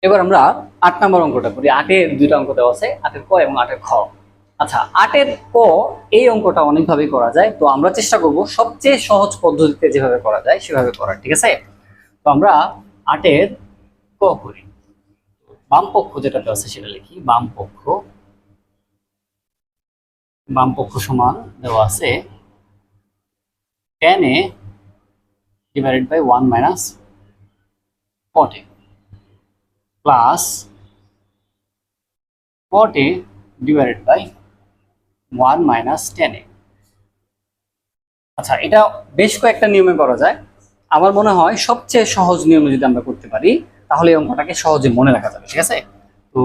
এবার আমরা 8 নম্বর অঙ্কটা করি। 8-এর দুইটা অঙ্ক দেওয়া আছে, 8-এর ক এবং 8-এর খ। আচ্ছা, 8-এর ক এই অঙ্কটা অনেকভাবেই করা যায়, তো আমরা চেষ্টা করব সবচেয়ে সহজ পদ্ধতিতে যেভাবে করা যায় সেভাবে করার, ঠিক আছে? তো আমরা 8-এর ক করি। বাম পক্ষ যেটা দেওয়া আছে সেটা লিখি। বাম পক্ষ সমান দেওয়া আছে tan a divided by 1 minus cot a plus cot a divided by 1 minus tan a। আচ্ছা, এটা বেশ কয়েকটা নিয়মে করা যায়। আমার মনে হয় সবচেয়ে সহজ নিয়মে যদি আমরা করতে পারি তাহলে এই অঙ্কটাকে সহজে মনে রাখা যাবে, ঠিক আছে? তো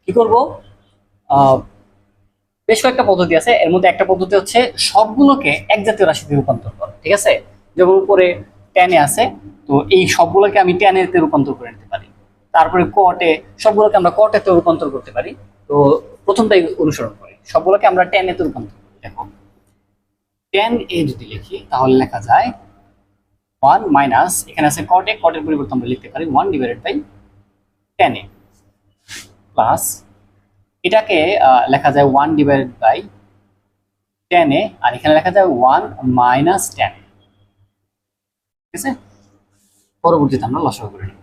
কি করব, বেশ কয়েকটা পদ্ধতি আছে। এর মধ্যে একটা পদ্ধতি হচ্ছে সবগুলোকে এক জাতীয় রাশিতে রূপান্তর করা, ঠিক আছে? যেমন উপরে tan এ আছে, তো এই সবগুলোকে আমি tan এতে রূপান্তর করে নিতে পারি। তারপরে cot এ, সবগুলোকে আমরা cot এতে রূপান্তর করতে পারি। তো প্রথমটাই অনুসরণ করি, সবগুলোকে আমরা tan এতে রূপান্তর করি। দেখো, tan a যদি লিখি তাহলে লেখা যায় 1 মাইনাস, এখানে আছে cot a, cot এর পরিবর্তে আমরা লিখতে পারি 1 divided by tan a plus এটাকে লেখা যায় 1 ডিভাইডেড বাই tan a, আর এখানে লেখা যায় 1 মাইনাস tan a, ঠিক আছে? পরবর্তীতে আমরা লসাগু করে নিব।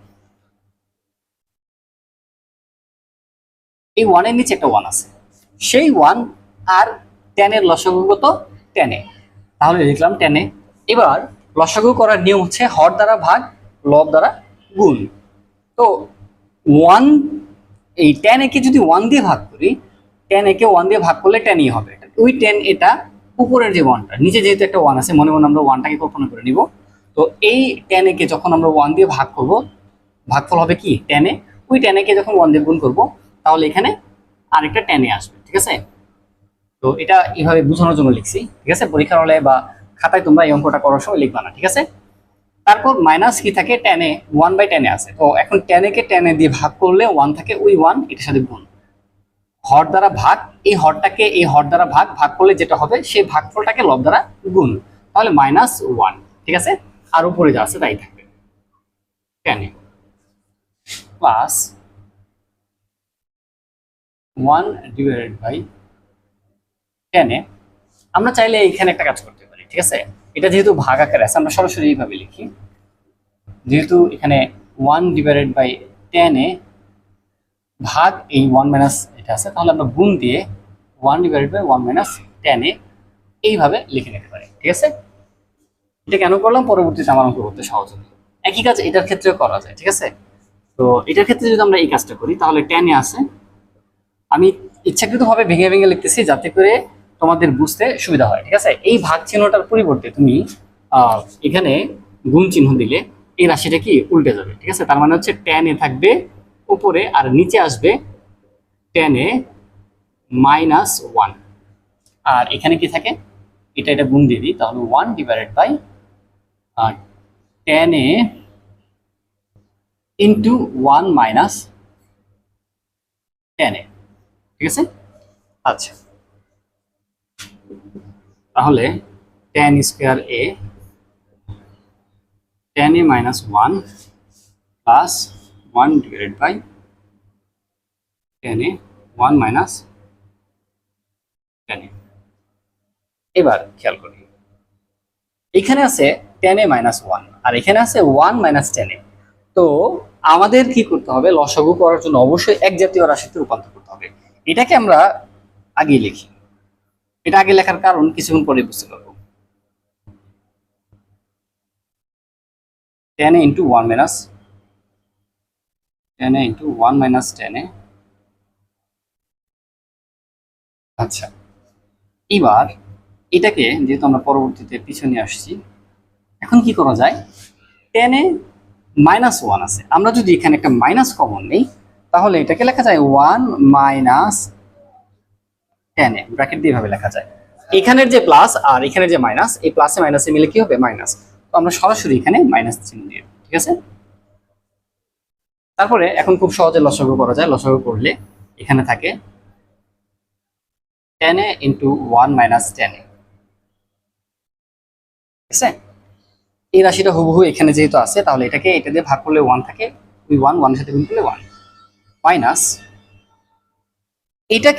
এই 1 এর নিচে একটা 1 আছে, সেই 1 আর tan এর লসাগু কত? tan a। তাহলে লিখলাম tan a। এবার লসাগু করার নিয়ম হচ্ছে হর দ্বারা ভাগ, লব দ্বারা গুণ। তো 1, এই tan a কে যদি 1 দিয়ে ভাগ করি, tan a কে 1 দিয়ে ভাগ করলে tan a হবে। ওই tan এটা উপরের যে 1টা, নিচে যেহেতু একটা 1 আছে, মনে মনে আমরা 1টাকে কল্পনা করে নিব। তো এই tan a কে যখন আমরা 1 দিয়ে ভাগ করব, ভাগফল হবে কি tan a। ওই tan a কে যখন 1 দিয়ে গুণ করব তাহলে এখানে আরেকটা tan a আসবে, ঠিক আছে? তো এটা এইভাবে বোঝানোর জন্য লিখছি, ঠিক আছে? পরীক্ষার হলে বা খাতায় তোমরা এই অঙ্কটা করার সময় লিখবা না, ঠিক আছে? তারপর মাইনাস কি থাকে, tan a 1 by tan a আছে। তো এখন tan a K tan a দিয়ে ভাগ করলে 1 থাকে, ওই 1 এটার সাথে গুণ, হর দ্বারা ভাগ, এই হরটাকে এই হর দ্বারা ভাগ, ভাগ করলে যেটা হবে সেই ভাগফলটাকে লব দ্বারা গুণ, তাহলে মাইনাস 1, ঠিক আছে? আর উপরে যা আছে তাই থাকবে, tan a plus 1 divided by tan a। আমরা চাইলে এখানে একটা কাজ করতে পারি, ঠিক আছে? এটা যেহেতু ভাগ আকারে আছে, আমরা সরাসরি এইভাবে লিখি। যেহেতু এখানে 1 ডিভাইডেড বাই tan a ভাগ এই 1 মাইনাস এটা আছে, তাহলে আমরা গুণ দিয়ে 1 divided by 1 minus tan a এইভাবে লিখে নিতে পারি, ঠিক আছে? এটা কেন করলাম, পরবর্তীতে আমার অঙ্ক করতে সহজ হবে। একই কাজ এটার ক্ষেত্রেও করা যায়, ঠিক আছে? তো এটার ক্ষেত্রে যদি আমরা এই কাজটা করি তাহলে tan a আছে, আমি ইচ্ছাকৃতভাবে ভেঙে ভেঙে লিখতেছি যাতে করে তোমাদের বুঝতে সুবিধা হয়, ঠিক আছে? এই ভাগ চিহ্নটার পরিবর্তে তুমি এখানে গুণ চিহ্ন দিলে এই রাশিটা কি উল্টে যাবে, ঠিক আছে? তার মানে হচ্ছে tan a থাকবে উপরে আর নিচে আসবে tan a মাইনাস 1। আর এখানে কি থাকে, এটা গুণ দিয়ে দিই, তাহলে 1 divided by tan a into 1 minus tan a, ঠিক আছে? আচ্ছা, তাহলে tan square a, tan a minus 1 plus 1 divided by tan a 1 minus tan a। এবার খেয়াল করি, এখানে আছে tan a মাইনাস 1 আর এখানে আছে 1 মাইনাস tan a। তো আমাদের কি করতে হবে, লসাগু করার জন্য অবশ্যই এক জাতীয় রাশিতে রূপান্তর করতে হবে। এটাকে আমরা আগে লিখি। এটা আগে লেখার কারণ কিছুক্ষণ পরে বুঝতে পারবো। tan a into 1 minus tan a into 1 minus tan a। আচ্ছা, এবার এটাকে যেহেতু আমরা পরবর্তীতে পিছনে আসছি, এখন কি করা যায়, tan a মাইনাস 1 আছে, আমরা যদি এখানে একটা মাইনাস কমন নেই তাহলে এটাকে লেখা যায় 1 মাইনাস tan a, ব্র্যাকেট দিয়ে এভাবে লেখা যায়। এখানের যে প্লাস আর এখানের যে মাইনাস, এই প্লাসে মাইনাসে মিলে কি হবে, মাইনাস। তো আমরা সরাসরি এখানে মাইনাস চিহ্ন দিয়ে, ঠিক আছে? তারপরে এখন খুব সহজে লসাগু করা যায়। লসাগু করলে এখানে থাকে tan a into 1 minus tan a, ঠিক আছে? এই রাশিটা হুবহু এখানে যেহেতু আছে তাহলে এটাকে এটা দিয়ে ভাগ করলে 1 থাকে, ওই 1 1 এর সাথে গুণ করলে 1। মাইনাস এটা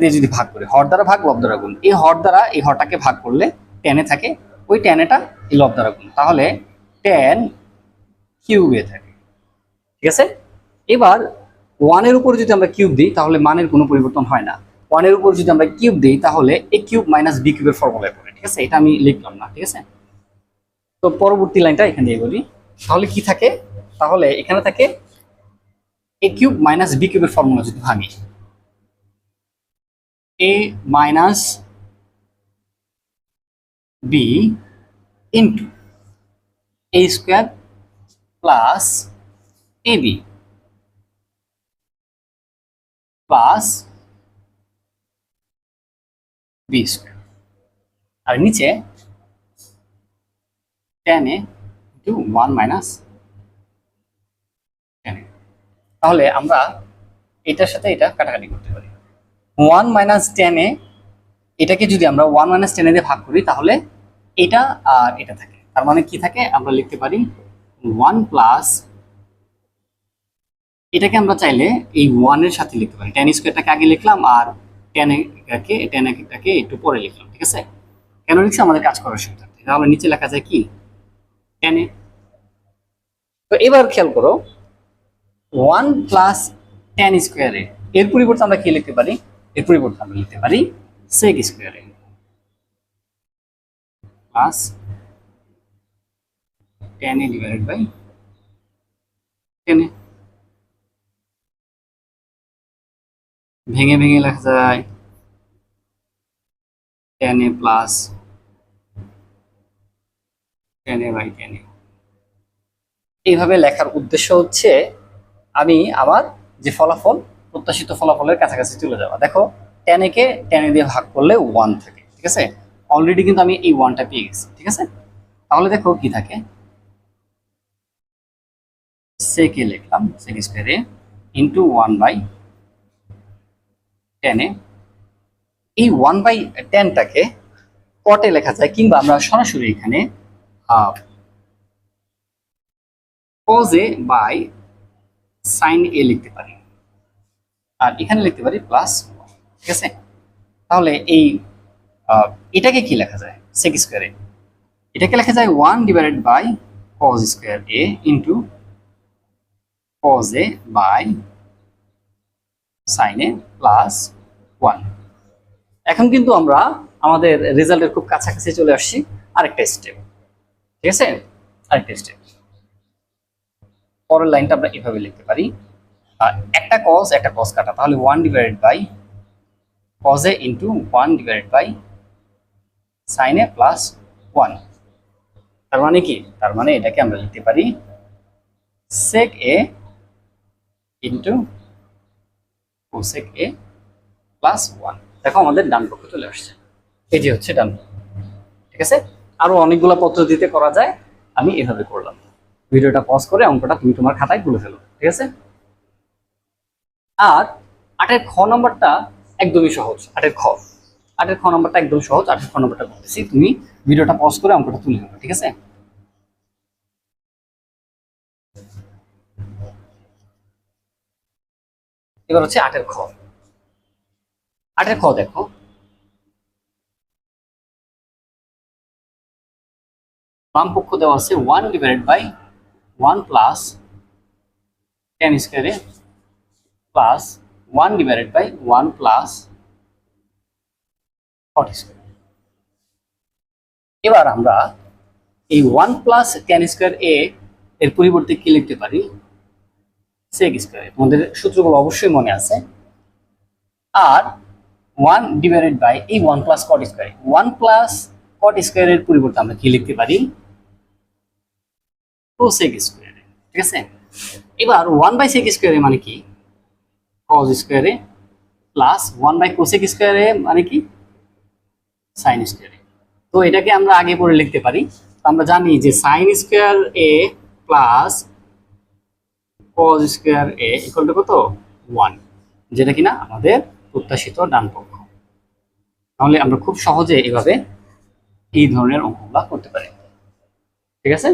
দিয়ে যদি ভাগ করি, হর দ্বারা ভাগ লব দ্বারা গুণ, এই হর দ্বারা এই হরটাকে ভাগ করলে টেনে থাকে, ওই টেনেটা এই লব দ্বারা গুণ, তাহলে টেন কিউবে থাকে। ঠিক আছে, এবার ওয়ানের উপর যদি আমরা কিউব দিই তাহলে মানের কোনো পরিবর্তন হয় না। ওয়ানের উপর যদি আমরা কিউব দিই তাহলে এ কিউব মাইনাস বি কিউবের ফর্মুলায় পড়ে। ঠিক আছে, এটা আমি লিখলাম না। ঠিক আছে, তো পরবর্তী লাইনটা এখানে দিয়ে বলি, তাহলে কি থাকে, তাহলে এখানে থাকে এ কিউব মাইনাস বি কিউবের ফর্মুলা যদি ভাঙি, এ minus B into A square plus A B plus B square, আর নিচে টেন এ ইন্টু ওয়ান মাইনাস টেন এ। তাহলে আমরা এটার সাথে এটা কাটাকাটি করতে পারি। ওয়ান মাইনাস টেন এ এটাকে যদি আমরা ওয়ান মাইনাস টেন এ দিয়ে ভাগ করি তাহলে এটা আর এটা থাকে, তার মানে কি থাকে, আমরা লিখতে পারি ওয়ান প্লাস, এটাকে আমরা চাইলে এই ওয়ানের সাথে লিখতে পারি, টেন স্কোয়ারটাকে আগে লিখলাম আর টেনটাকে একটু পরে লিখলাম। ঠিক আছে, কেন লিখছি, আমাদের কাজ করার সুবিধা, তাহলে নিচে লেখা যায় কি টেন এ। তো এবার খেয়াল করো, ওয়ান প্লাস টেন স্কোয়ারে এর পরিবর্তে আমরা কি লিখতে পারি, এর পরিবর্তে আমরা লিখতে পারি সেক স্কোয়ারে plus tan A divided by tan A. ভেঙে ভেঙে লেখা যায় tan A plus tan A by tan A. এইভাবে লেখার উদ্দেশ্য হচ্ছে আমি আমার যে ফলাফল, প্রত্যাশিত ফলাফলের কাছাকাছি চলে যাওয়া। দেখো টেন এ কে টেন এ দিয়ে ভাগ করলে ওয়ান থাকে। ঠিক আছে, অলরেডি কিন্তু আমি এই ওয়ানটা পেয়ে গেছি। ঠিক আছে, তাহলে দেখো কি থাকে, সেক এ লিখলাম, সেক স্কোয়ারে ইন্টু ওয়ান বাই টেন এ। এই ওয়ান বাই টেনটাকে কটে লেখা যায়, কিংবা আমরা সরাসরি এখানে কজ এ বাই সাইন এ লিখতে পারি, আর এখানে লিখতে পারি প্লাস। ঠিক আছে, তাহলে এই এটাকে কি লেখা যায়, সেক স্কোয়ারে এটাকে লেখা যায় one divided by cos square a into cos a by sine A plus one. এখন কিন্তু আমরা আমাদের রেজাল্টের খুব কাছাকাছি চলে আসছি। আরেকটা স্টেপ, ঠিক আছে, আরেকটা স্টেপ, পরের লাইনটা আমরা এভাবে লিখতে পারি, একটা কজ কাটা, তাহলে one divided by cos A into one divided by sine A plus one. তার মানে কি, তার মানে এটাকে আমরা লিখতে পারি sec A into cosec A plus one. দেখো আমাদের ডান পক্ষ চলে আসছে, এই যে হচ্ছে ডান পক্ষ। ঠিক আছে, আরো অনেকগুলো পদ্ধতিতে করা যায়, আমি এভাবে করলাম। ভিডিওটা পজ করে অঙ্কটা তুমি তোমার খাতায় তুলে ফেলো। ঠিক আছে, আর আটের খ নম্বরটা একদমই সহজ। আটের খ নম্বরটা একদম সহজ। আটের খ নম্বরটা বলতেছি, তুমি ভিডিওটা পজ করে অঙ্কটা তুলে ফেলো। ঠিক আছে, এবার হচ্ছে আটের খ। দেখো, বাম পক্ষ দেওয়া আছে one divided by one plus tan স্কোয়ারে plus one divided by one plus forty square. এবার আমরা এই one plus tan square A এর পরিবর্তে কি লিখতে পারি, সেক স্কোয়ার। তোমাদের সূত্রগুলো অবশ্যই মনে আছে। আর ওয়ান ডিভাইডেড বাই এই one plus cot square, one plus cot স্কোয়ারের পরিবর্তে আমরা কি লিখতে পারি, কোসেক স্কোয়ার। ঠিক আছে, এবার ওয়ান বাই সেক স্কোয়ারে মানে কি, কজ স্কোয়ারে প্লাস ওয়ান বাই কোসেক স্কোয়ারে মানে কি, সাইন স্কোয়ারে। তো এটাকে আমরা আগে পরে লিখতে পারি। আমরা জানি যে sine square A plus cos square A equal to কত, ওয়ান, যেটা কিনা আমাদের প্রত্যাশিত ডান পক্ষ। তাহলে আমরা খুব সহজে এভাবে এই ধরনের অঙ্কগুলো করতে পারি। ঠিক আছে।